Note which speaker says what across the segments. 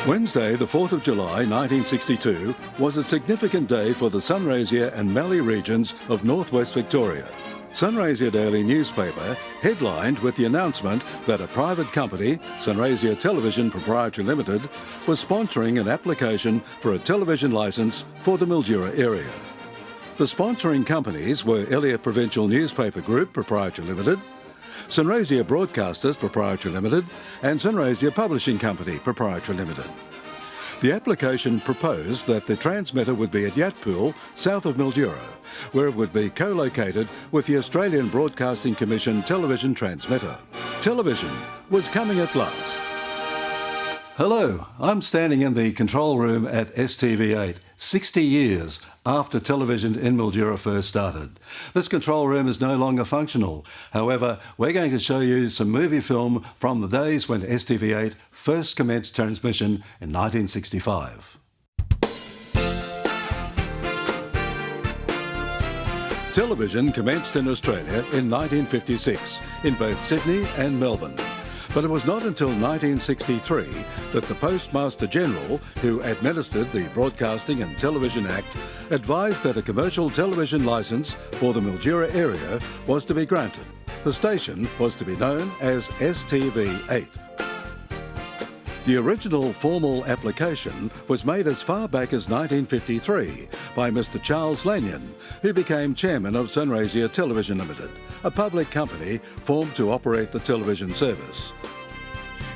Speaker 1: Wednesday, the 4th of July 1962, was a significant day for the Sunraysia and Mallee regions of northwest Victoria. Sunraysia Daily newspaper headlined with the announcement that a private company, Sunraysia Television Proprietary Limited, was sponsoring an application for a television licence for the Mildura area. The sponsoring companies were Elliott Provincial Newspaper Group Proprietary Limited, Sunraysia Broadcasters Proprietary Limited and Sunraysia Publishing Company Proprietary Limited. The application proposed that the transmitter would be at Yatpool, south of Mildura, where it would be co-located with the Australian Broadcasting Commission television transmitter. Television was coming at last. Hello, I'm standing in the control room at STV8, 60 years after television in Mildura first started. This control room is no longer functional. However, we're going to show you some movie film from the days when STV8 first commenced transmission in 1965. Television commenced in Australia in 1956 in both Sydney and Melbourne. But it was not until 1963 that the Postmaster General, who administered the Broadcasting and Television Act, advised that a commercial television licence for the Mildura area was to be granted. The station was to be known as STV8. The original formal application was made as far back as 1953 by Mr. Charles Lanyon, who became chairman of Sunraysia Television Limited, a public company formed to operate the television service.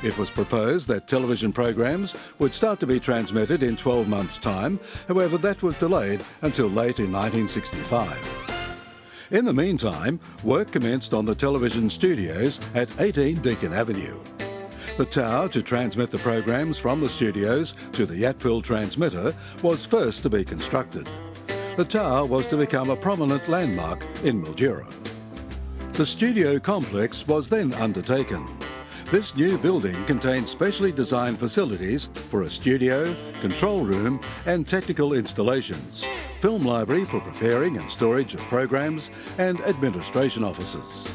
Speaker 1: It was proposed that television programs would start to be transmitted in 12 months' time. However, that was delayed until late in 1965. In the meantime, work commenced on the television studios at 18 Deakin Avenue. The tower to transmit the programs from the studios to the Yatpool transmitter was first to be constructed. The tower was to become a prominent landmark in Mildura. The studio complex was then undertaken. This new building contained specially designed facilities for a studio, control room and technical installations, film library for preparing and storage of programs and administration offices.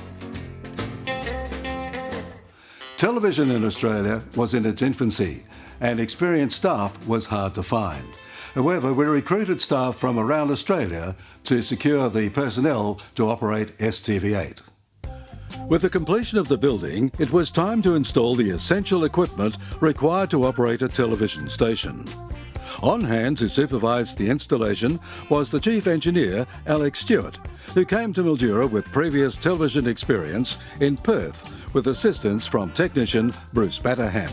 Speaker 1: Television in Australia was in its infancy and experienced staff was hard to find. However, we recruited staff from around Australia to secure the personnel to operate STV8. With the completion of the building, it was time to install the essential equipment required to operate a television station. On hand to supervise the installation was the Chief Engineer, Alex Stewart, who came to Mildura with previous television experience in Perth, with assistance from technician Bruce McLean.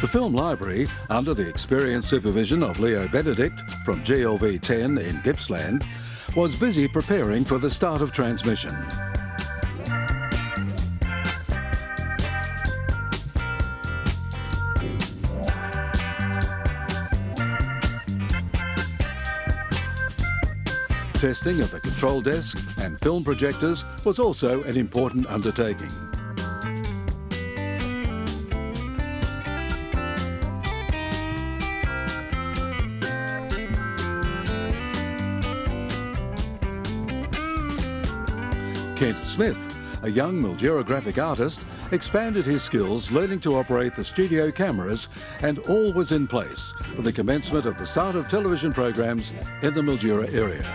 Speaker 1: The film library, under the experienced supervision of Leo Benedict from GLV10 in Gippsland, was busy preparing for the start of transmission. Testing of the control desk and film projectors was also an important undertaking. Kent Smith, a young Mildura graphic artist, expanded his skills learning to operate the studio cameras, and all was in place for the commencement of the start of television programs in the Mildura area.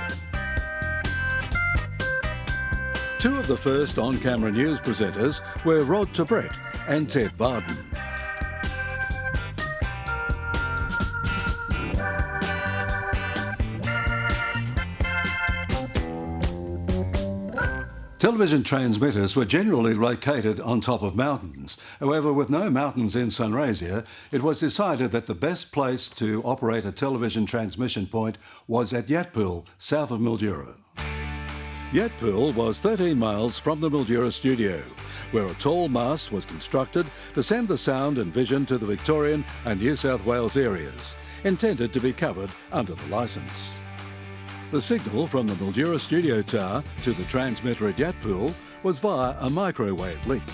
Speaker 1: Two of the first on-camera news presenters were Rod Tabret and Ted Varden. Television transmitters were generally located on top of mountains. However, with no mountains in Sunraysia, it was decided that the best place to operate a television transmission point was at Yatpool, south of Mildura. Yatpool was 13 miles from the Mildura studio, where a tall mast was constructed to send the sound and vision to the Victorian and New South Wales areas, intended to be covered under the licence. The signal from the Mildura studio tower to the transmitter at Yatpool was via a microwave link.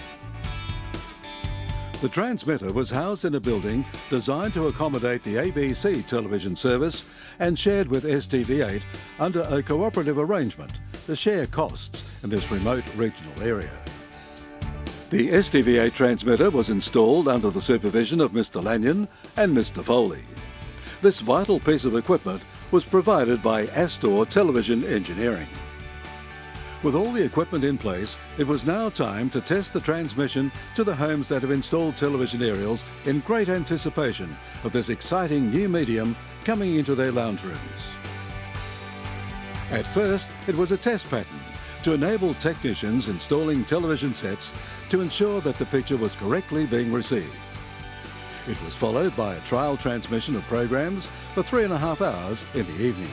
Speaker 1: The transmitter was housed in a building designed to accommodate the ABC television service and shared with STV8 under a cooperative arrangement to share costs in this remote regional area. The STV8 transmitter was installed under the supervision of Mr. Lanyon and Mr. Foley. This vital piece of equipment was provided by Astor Television Engineering. With all the equipment in place, it was now time to test the transmission to the homes that have installed television aerials in great anticipation of this exciting new medium coming into their lounge rooms. At first, it was a test pattern to enable technicians installing television sets to ensure that the picture was correctly being received. It was followed by a trial transmission of programs for 3.5 hours in the evening.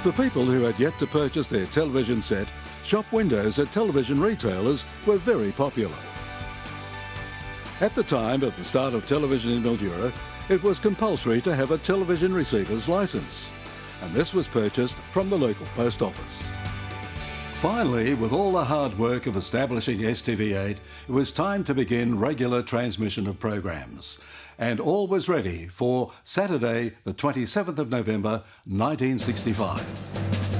Speaker 1: For people who had yet to purchase their television set, shop windows at television retailers were very popular. At the time of the start of television in Mildura, it was compulsory to have a television receiver's licence, and this was purchased from the local post office. Finally, with all the hard work of establishing STV8, it was time to begin regular transmission of programs. And all was ready for Saturday, the 27th of November, 1965.